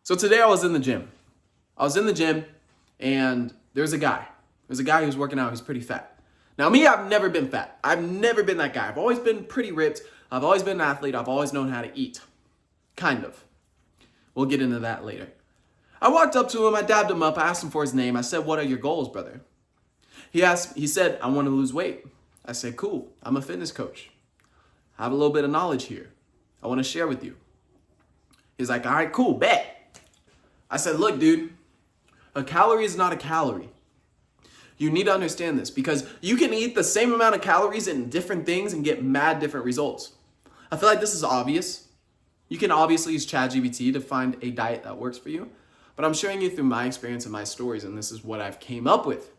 So today I was in the gym. And there's a guy. There's a guy who's working out. He's pretty fat. Now me, I've never been fat. I've never been that guy. I've always been pretty ripped. I've always been an athlete. I've always known how to eat. Kind of. We'll get into that later. I walked up to him. I dabbed him up. I asked him for his name. I said, "What are your goals, brother?" He said, "I want to lose weight." I said, "Cool. I'm a fitness coach. I have a little bit of knowledge here. I want to share with you." He's like, "All right, cool, bet." I said, "Look, dude, a calorie is not a calorie. You need to understand this because you can eat the same amount of calories in different things and get mad different results." I feel like this is obvious. You can obviously use ChatGPT to find a diet that works for you, but I'm sharing you through my experience and my stories, and this is what I've came up with.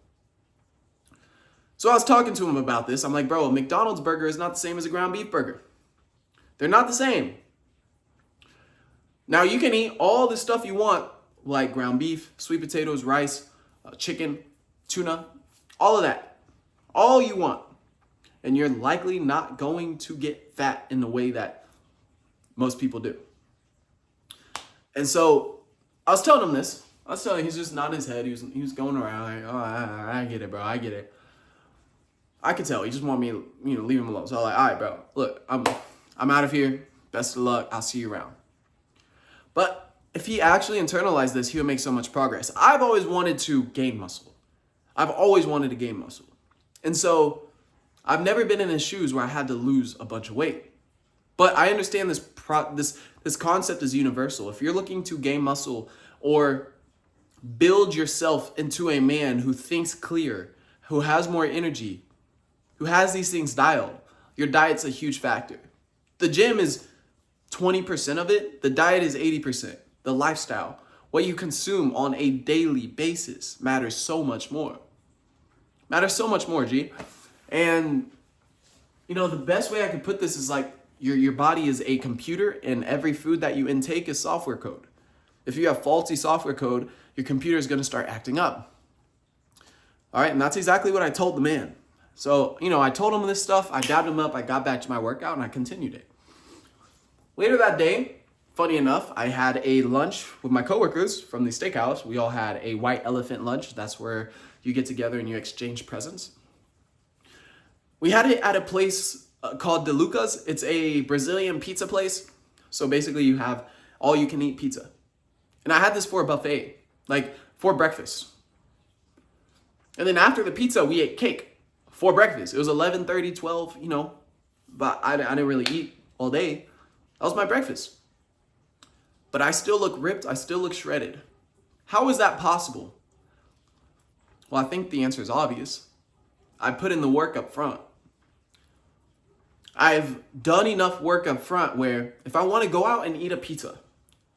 So I was talking to him about this. I'm like, "Bro, a McDonald's burger is not the same as a ground beef burger. They're not the same. Now you can eat all the stuff you want, like ground beef, sweet potatoes, rice, chicken, tuna, all of that, all you want. And you're likely not going to get fat in the way that most people do." And so I was telling him this. He's just nodding his head. He was going around like, "Oh, I get it, bro. I get it." I could tell he just wanted me to, leave him alone. So I was like, "All right, bro. Look, I'm out of here. Best of luck. I'll see you around." But if he actually internalized this, he would make so much progress. I've always wanted to gain muscle. And so I've never been in his shoes where I had to lose a bunch of weight. But I understand this concept is universal. If you're looking to gain muscle or build yourself into a man who thinks clear, who has more energy, who has these things dialed, your diet's a huge factor. The gym is 20% of it. The diet is 80%. The lifestyle, what you consume on a daily basis matters so much more. G. And, the best way I could put this is like your body is a computer and every food that you intake is software code. If you have faulty software code, your computer is going to start acting up. All right, and that's exactly what I told the man. So, I told him this stuff, I dabbed him up, I got back to my workout, and I continued it. Later that day, funny enough, I had a lunch with my coworkers from the steakhouse. We all had a white elephant lunch. That's where you get together and you exchange presents. We had it at a place called De Luca's. It's a Brazilian pizza place. So basically you have all you can eat pizza. And I had this for a buffet, like for breakfast. And then after the pizza, we ate cake for breakfast. It was 11:30, 12, but I didn't really eat all day. That was my breakfast. But I still look ripped. I still look shredded. How is that possible? Well, I think the answer is obvious. I put in the work up front. I've done enough work up front where if I want to go out and eat a pizza,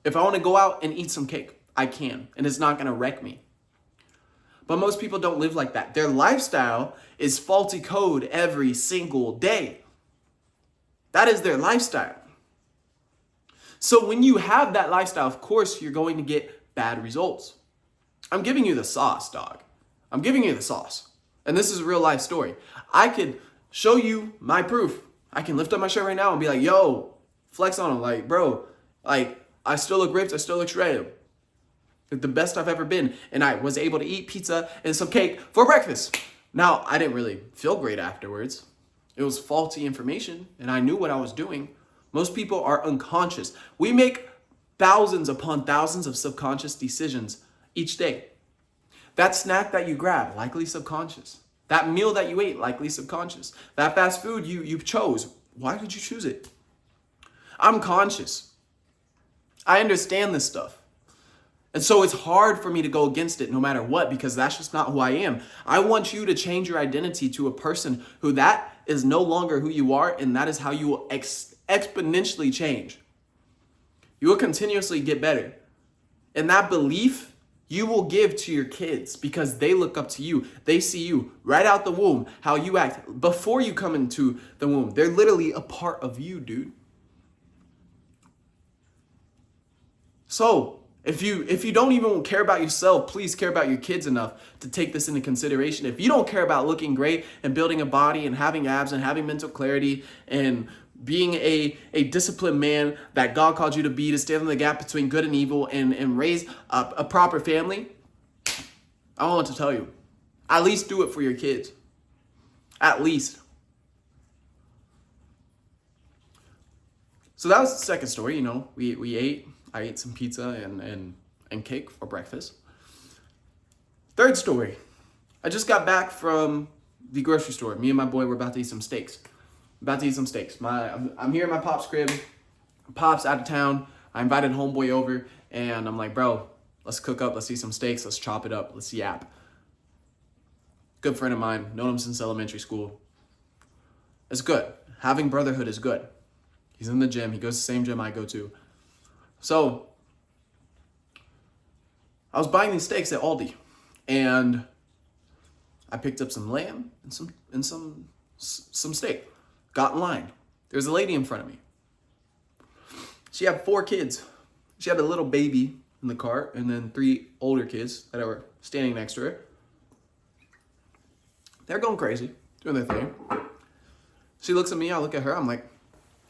if I want to go out and eat some cake, I can, and it's not going to wreck me. But most people don't live like that. Their lifestyle is faulty code every single day. That is their lifestyle. So when you have that lifestyle, of course, you're going to get bad results. I'm giving you the sauce, dog. I'm giving you the sauce. And this is a real life story. I could show you my proof. I can lift up my shirt right now and be like, "Yo, flex on him." Like, bro, I still look ripped. I still look shredded. Like the best I've ever been. And I was able to eat pizza and some cake for breakfast. Now, I didn't really feel great afterwards. It was faulty information and I knew what I was doing. Most people are unconscious. We make thousands upon thousands of subconscious decisions each day. That snack that you grab, likely subconscious. That meal that you ate, likely subconscious. That fast food you chose, why did you choose it? I'm conscious. I understand this stuff. And so it's hard for me to go against it no matter what, because that's just not who I am. I want you to change your identity to a person who that is no longer who you are, and that is how you will exponentially change. You will continuously get better. And that belief you will give to your kids because they look up to you. They see you right out the womb, how you act before you come into the womb. They're literally a part of you, dude. So if you don't even care about yourself, please care about your kids enough to take this into consideration. If you don't care about looking great and building a body and having abs and having mental clarity and being a disciplined man that God called you to be, to stand in the gap between good and evil and raise a proper family, I don't know what to tell you. At least do it for your kids. At least. So that was the second story. You know, we ate. I ate some pizza and cake for breakfast. Third story. I just got back from the grocery store. Me and my boy were about to eat some steaks. I'm here at my pop's crib. Pop's out of town. I invited homeboy over, and I'm like, bro, let's cook up. Let's eat some steaks. Let's chop it up. Let's yap. Good friend of mine. Known him since elementary school. It's good. Having brotherhood is good. He's in the gym. He goes to the same gym I go to. So I was buying these steaks at Aldi, and I picked up some lamb and some steak. Got in line. There's a lady in front of me. She had 4 kids. She had a little baby in the cart, and then 3 older kids that were standing next to her. They're going crazy, doing their thing. She looks at me, I look at her, I'm like,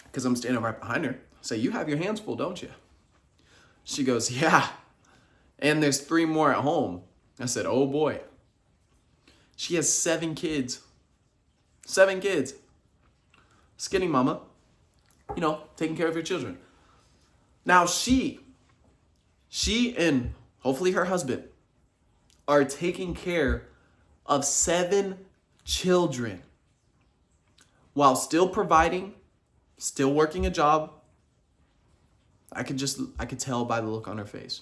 because I'm standing right behind her, I say, you have your hands full, don't you? She goes, yeah. And there's 3 more at home. I said, oh boy. She has 7 kids. 7 kids. Skinny mama. You know, taking care of her children. Now she and hopefully her husband are taking care of 7 children while still providing, still working a job. I could tell by the look on her face.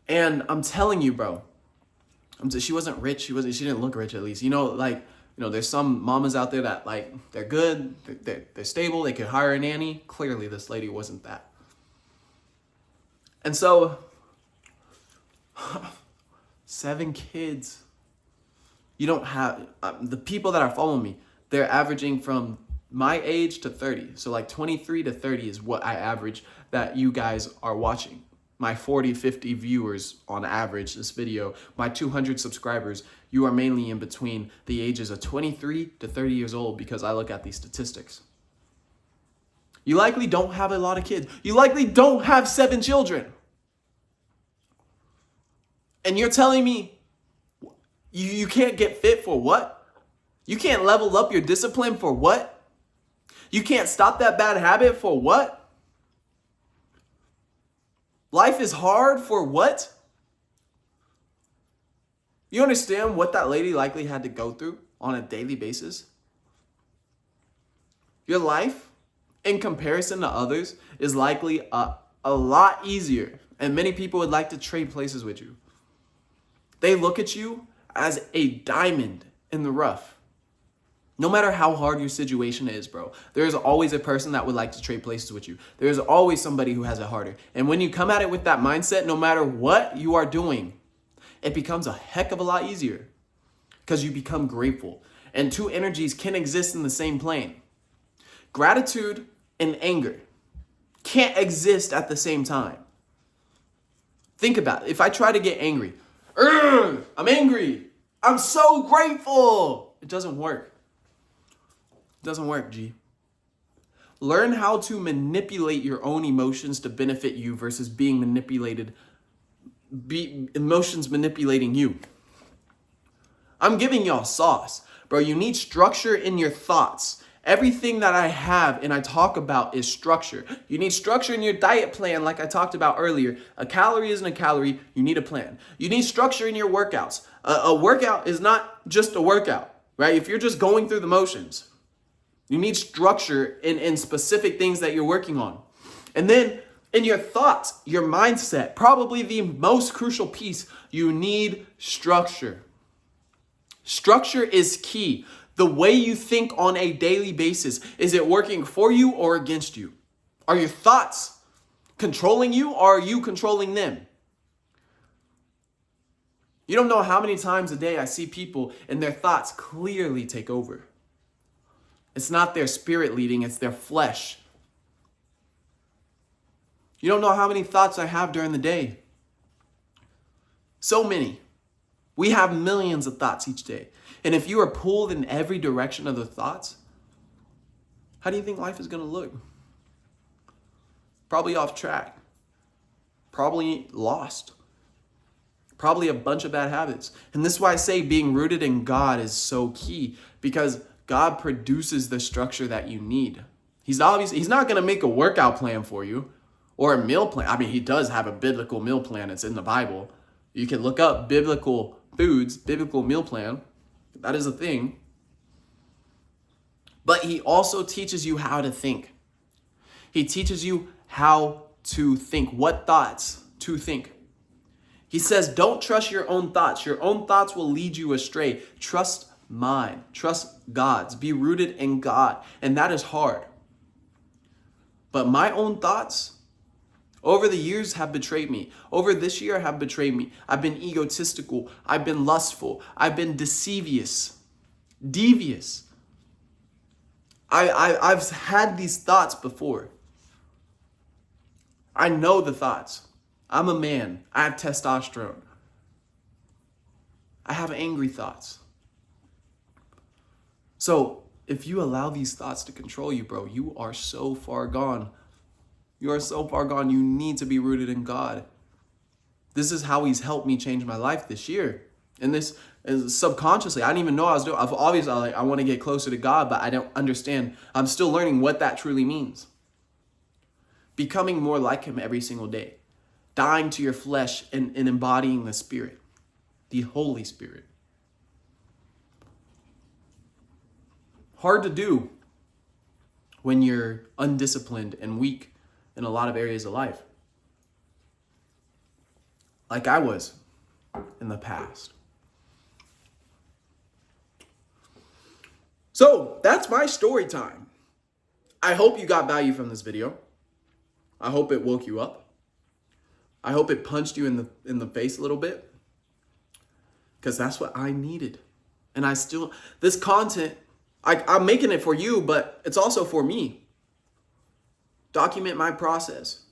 And I'm telling you, bro, she wasn't rich. She didn't look rich, at least. You know, like, you know, there's some mamas out there that, like, they're good, they're stable, they could hire a nanny. Clearly, this lady wasn't that. And so, 7 kids. You don't have, the people that are following me, they're averaging from my age to 30. So like 23 to 30 is what I average that you guys are watching. My 40, 50 viewers on average this video, my 200 subscribers, you are mainly in between the ages of 23 to 30 years old because I look at these statistics. You likely don't have a lot of kids. You likely don't have 7 children. And you're telling me you can't get fit for what? You can't level up your discipline for what? You can't stop that bad habit for what? Life is hard for what? You understand what that lady likely had to go through on a daily basis? Your life, in comparison to others, is likely a lot easier. And many people would like to trade places with you. They look at you as a diamond in the rough. No matter how hard your situation is, bro, there's always a person that would like to trade places with you. There's always somebody who has it harder. And when you come at it with that mindset, no matter what you are doing, it becomes a heck of a lot easier because you become grateful. And 2 energies can exist in the same plane. Gratitude and anger can't exist at the same time. Think about it. If I try to get angry, I'm angry. I'm so grateful. It doesn't work. It doesn't work, G. Learn how to manipulate your own emotions to benefit you versus being manipulated, emotions manipulating you. I'm giving y'all sauce. Bro, you need structure in your thoughts. Everything that I have and I talk about is structure. You need structure in your diet plan like I talked about earlier. A calorie isn't a calorie. You need a plan. You need structure in your workouts. A workout is not just a workout, right? If you're just going through the motions, you need structure in specific things that you're working on. And then in your thoughts, your mindset, probably the most crucial piece, you need structure. Structure is key. The way you think on a daily basis, is it working for you or against you? Are your thoughts controlling you or are you controlling them? You don't know how many times a day I see people and their thoughts clearly take over. It's not their spirit leading, it's their flesh. You don't know how many thoughts I have during the day. So many. We have millions of thoughts each day. And if you are pulled in every direction of the thoughts, how do you think life is going to look? Probably off track. Probably lost. Probably a bunch of bad habits. And this is why I say being rooted in God is so key, because God produces the structure that you need. He's not going to make a workout plan for you or a meal plan. I mean, he does have a biblical meal plan. It's in the Bible. You can look up biblical foods, biblical meal plan. That is a thing. But he also teaches you how to think. He teaches you how to think, what thoughts to think. He says, don't trust your own thoughts. Your own thoughts will lead you astray. Trust mine. Trust God's. Be rooted in God. And that is hard. But my own thoughts over the years have betrayed me. Over this year have betrayed me. I've been egotistical. I've been lustful. I've been devious. I've had these thoughts before. I know the thoughts. I'm a man. I have testosterone. I have angry thoughts. So if you allow these thoughts to control you, bro, you are so far gone. You are so far gone. You need to be rooted in God. This is how he's helped me change my life this year. And this is subconsciously, I didn't even know I was doing. I've obviously, I want to get closer to God, but I don't understand. I'm still learning what that truly means. Becoming more like him every single day. Dying to your flesh and embodying the Spirit, the Holy Spirit. Hard to do when you're undisciplined and weak in a lot of areas of life. Like I was in the past. So that's my story time. I hope you got value from this video. I hope it woke you up. I hope it punched you in the face a little bit, because that's what I needed. And this content, I'm making it for you, but it's also for me. Document my process.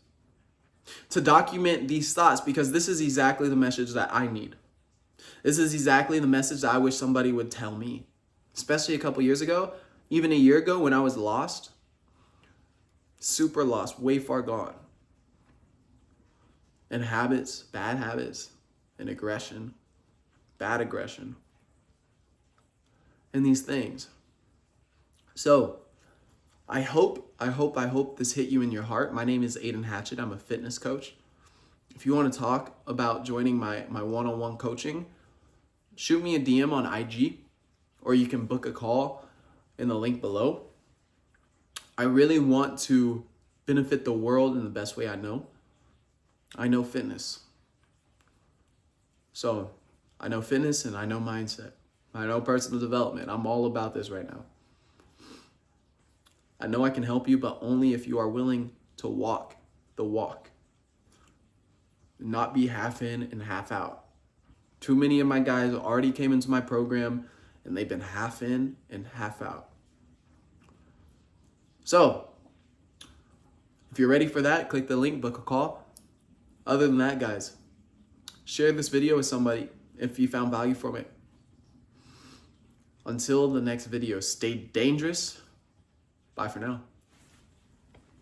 To document these thoughts, because this is exactly the message that I need. This is exactly the message that I wish somebody would tell me. Especially a couple years ago, even a year ago when I was lost. Super lost, way far gone. And habits, bad habits, and aggression, bad aggression, and these things. So I hope this hit you in your heart. My name is Aiden Hatchett. I'm a fitness coach. If you want to talk about joining my one-on-one coaching, shoot me a DM on IG, or you can book a call in the link below. I really want to benefit the world in the best way I know. I know fitness. So I know fitness and I know mindset. I know personal development. I'm all about this right now. I know I can help you, but only if you are willing to walk the walk. Not be half in and half out. Too many of my guys already came into my program and they've been half in and half out. So if you're ready for that, click the link, book a call. Other than that, guys, share this video with somebody if you found value from it. Until the next video, stay dangerous. Bye for now.